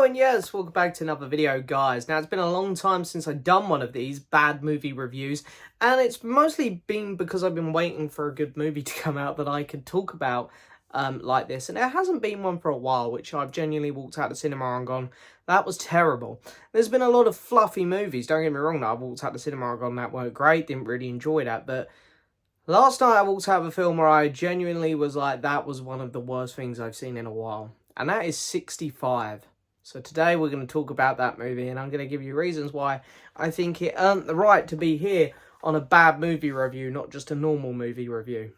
and yes, welcome back to another video, guys. Now, it's been a long time since I've done one of these bad movie reviews, and it's mostly been because I've been waiting for a good movie to come out that I could talk about like this, and there hasn't been one for a while, which I've genuinely walked out of the cinema and gone, that was terrible. There's been a lot of fluffy movies, don't get me wrong, that I've walked out of the cinema and gone, that weren't great, didn't really enjoy that, but last night I walked out of a film where I genuinely was like, that was one of the worst things I've seen in a while. And that is 65. So today we're going to talk about that movie, and I'm going to give you reasons why I think it earned the right to be here on a bad movie review, not just a normal movie review.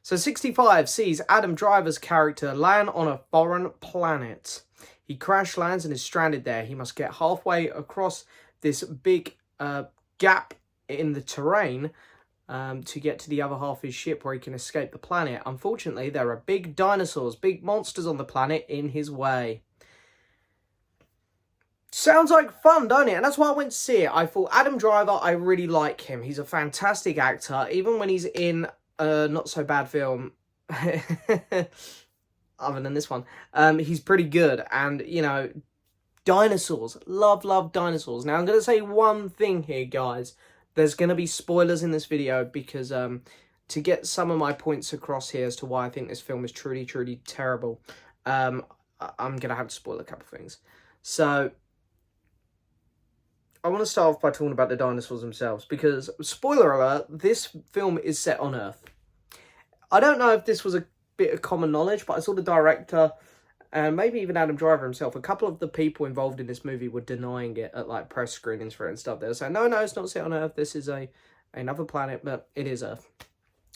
So 65 sees Adam Driver's character land on a foreign planet. He crash lands and is stranded there. He must get halfway across this big gap in the terrain to get to the other half of his ship where he can escape the planet. Unfortunately, there are big dinosaurs, big monsters on the planet in his way. Sounds like fun, don't it? And that's why I went to see it. I thought Adam Driver, I really like him. He's a fantastic actor, even when he's in a not so bad film, other than this one. He's pretty good. And, you know, dinosaurs. Love dinosaurs. Now, I'm going to say one thing here, guys. There's going to be spoilers in this video because to get some of my points across here as to why I think this film is truly terrible, I'm going to have to spoil a couple of things. So, I want to start off by talking about the dinosaurs themselves because, spoiler alert, this film is set on Earth. I don't know if this was a bit of common knowledge, but I saw the director and maybe even Adam Driver himself, a couple of the people involved in this movie were denying it at like press screenings for it and stuff. They were saying, no, it's not set on Earth. This is another planet, but it is Earth.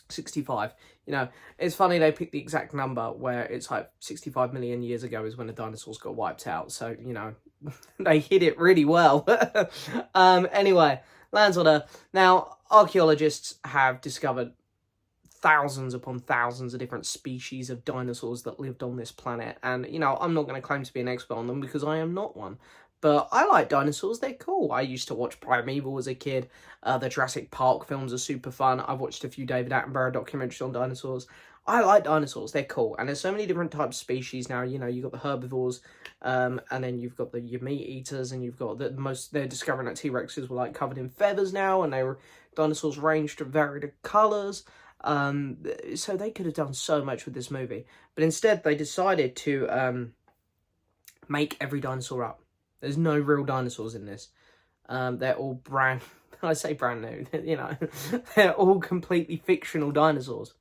65. You know, it's funny they picked the exact number where it's like 65 million years ago is when the dinosaurs got wiped out. So, you know, they hit it really well. Anyway, lands on Earth. Now, archaeologists have discovered thousands upon thousands of different species of dinosaurs that lived on this planet. And, you know, I'm not going to claim to be an expert on them because I am not one. But I like dinosaurs. They're cool. I used to watch Primeval as a kid. The Jurassic Park films are super fun. I've watched a few David Attenborough documentaries on dinosaurs. I like dinosaurs. They're cool. And there's so many different types of species now. You know, you've got the herbivores, and then you've got your meat eaters, and you've got they're discovering that T-Rexes were like covered in feathers now, and dinosaurs ranged to varied colours. So they could have done so much with this movie. But instead, they decided to make every dinosaur up. There's no real dinosaurs in this. They're all I say brand new, you know. They're all completely fictional dinosaurs.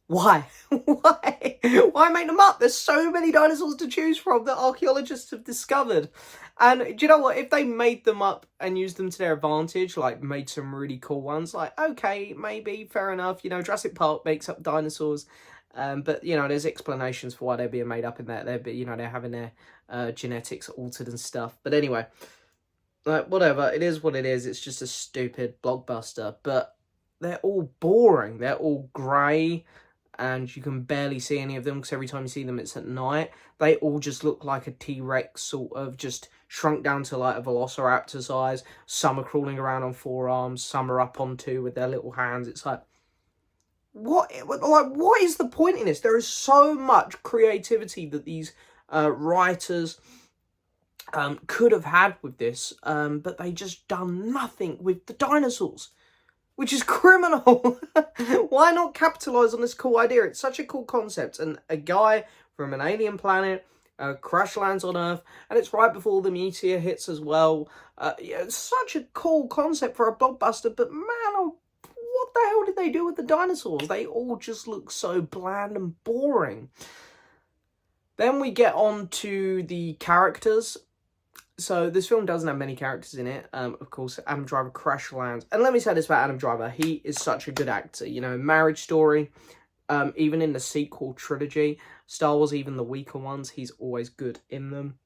Why? Why make them up? There's so many dinosaurs to choose from that archaeologists have discovered. And do you know what? If they made them up and used them to their advantage, like made some really cool ones, like, okay, maybe, fair enough. You know, Jurassic Park makes up dinosaurs. But, you know, there's explanations for why they're being made up in that. They're having their genetics altered and stuff. But anyway, like, whatever. It is what it is. It's just a stupid blockbuster. But they're all boring. They're all grey. And you can barely see any of them because every time you see them, it's at night. They all just look like a T-Rex sort of just shrunk down to like a velociraptor size. Some are crawling around on four arms. Some are up on two with their little hands. It's like, what is the point in this? There is so much creativity that these writers could have had with this, but they just done nothing with the dinosaurs, which is criminal. Why not capitalize on this cool idea? It's such a cool concept, and a guy from an alien planet crash lands on Earth, and it's right before the meteor hits as well. Yeah, it's such a cool concept for a blockbuster, but man, what the hell did they do with the dinosaurs? They all just look so bland and boring. Then we get on to the characters. So this film doesn't have many characters in it. Of course, Adam Driver crash lands. And let me say this about Adam Driver. He is such a good actor. You know, Marriage Story, even in the sequel trilogy, Star Wars, even the weaker ones, he's always good in them.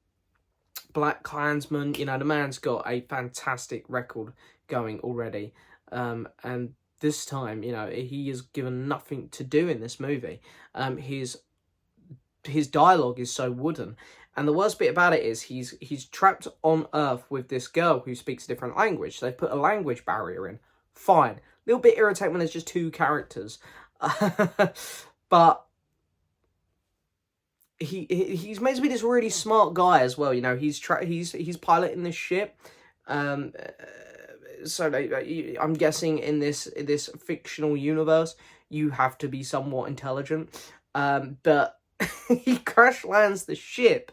Black Klansman, you know, the man's got a fantastic record going already. And this time, you know, he is given nothing to do in this movie. His dialogue is so wooden. And the worst bit about it is he's trapped on Earth with this girl who speaks a different language. So they've put a language barrier in. Fine. A little bit irritating when there's just two characters. But he's meant to be this really smart guy as well. You know, he's piloting this ship. So I'm guessing in this fictional universe, you have to be somewhat intelligent. But he crash lands the ship,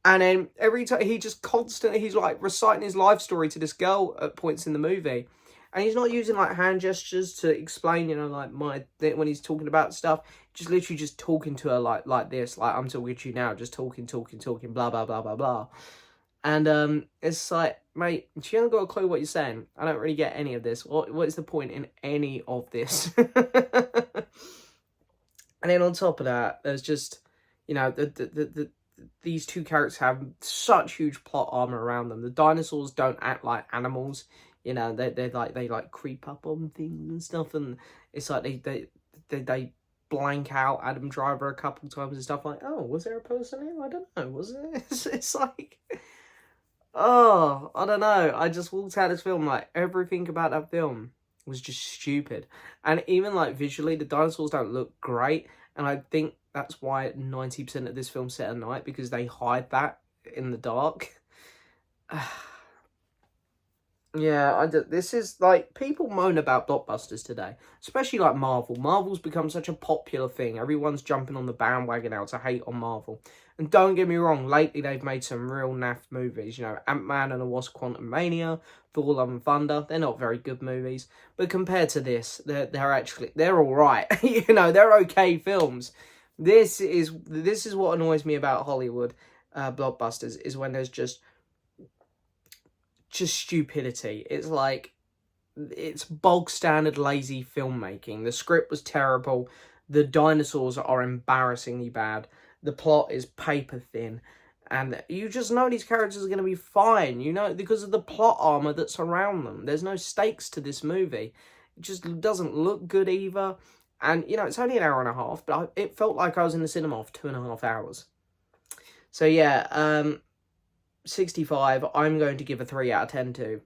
and then every time he's like reciting his life story to this girl at points in the movie. And he's not using like hand gestures to explain, you know, like when he's talking about stuff. Just literally just talking to her like this, like I'm talking to you now, just talking, blah blah blah blah blah. And it's like, mate, she hasn't got a clue what you're saying. I don't really get any of this. What is the point in any of this? And then on top of that, there's just, you know, these two characters have such huge plot armor around them. The dinosaurs don't act like animals. You know, they like creep up on things and stuff, and it's like they blank out Adam Driver a couple times and stuff, like, oh, was there a person here? I don't know, was it? It's like, oh, I don't know. I just walked out of this film, like, everything about that film was just stupid. And even, like, visually, the dinosaurs don't look great, and I think that's why 90% of this film's set at night, because they hide that in the dark. Yeah, this is, like, people moan about blockbusters today, especially, like, Marvel. Marvel's become such a popular thing. Everyone's jumping on the bandwagon now to hate on Marvel. And don't get me wrong, lately they've made some real naff movies. You know, Ant-Man and the Wasp: Quantumania, Thor: Love and Thunder. They're not very good movies. But compared to this, they're all right. You know, they're okay films. This is what annoys me about Hollywood blockbusters, is when there's just stupidity. It's like, it's bog standard lazy filmmaking. The script was terrible. The dinosaurs are embarrassingly bad. The plot is paper thin. And you just know these characters are going to be fine, you know, because of the plot armor that's around them. There's no stakes to this movie. It just doesn't look good either. And, you know, it's only an hour and a half, but it felt like I was in the cinema for 2.5 hours. So, yeah, 65, I'm going to give a 3 out of 10 to.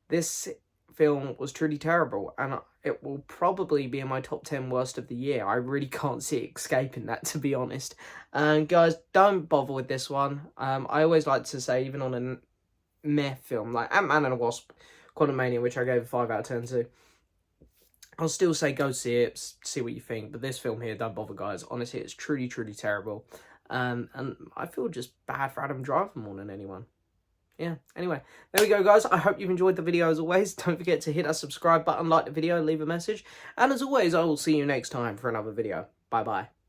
This film was truly terrible, and it will probably be in my top 10 worst of the year. I really can't see it escaping that, to be honest. Guys, don't bother with this one. I always like to say, even on a meh film, like Ant-Man and the Wasp: Quantumania, which I gave a 5 out of 10 to, I'll still say go see it, see what you think. But this film here, don't bother, guys. Honestly, it's truly, truly terrible. And I feel just bad for Adam Driver more than anyone. Yeah, anyway, there we go, guys. I hope you've enjoyed the video as always. Don't forget to hit that subscribe button, like the video, leave a message. And as always, I will see you next time for another video. Bye-bye.